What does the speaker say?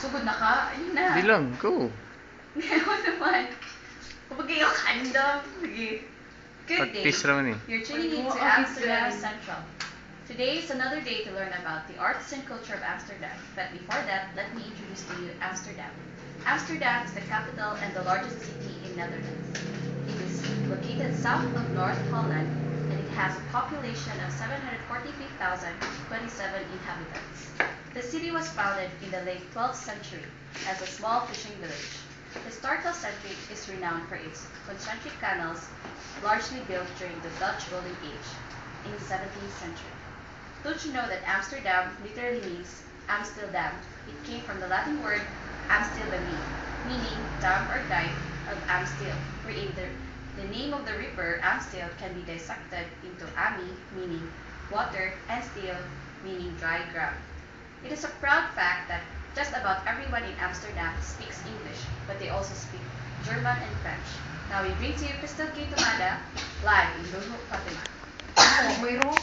Sugod na ka? Ayun na. Di lang, go. Ngayon naman. Kapag kayo kandam. Sige. Good day. Practice raman eh. You're tuning into Amsterdam Central. Today is another day to learn about the arts and culture of Amsterdam. But before that, let me introduce to you Amsterdam. Amsterdam is the capital and the largest city in Netherlands. It is located south of North Holland and it has a population of 743,027 inhabitants. The city was founded in the late 12th century as a small fishing village. Historical Centric is renowned for its concentric canals, largely built during the Dutch Golden Age in the 17th century. Don't you know that Amsterdam literally means Amsterdam? It came from the Latin word Amsterdami, meaning dam or dike of Amstel, wherein the name of the river Amstel can be dissected into Ami, meaning water, and Stil, meaning dry ground. It is a proud fact that just about everyone in Amsterdam speaks English, but they also speak German and French. Now we bring to you Crystal K. Tumada, live in Luho, Fatima. Oh, mayroong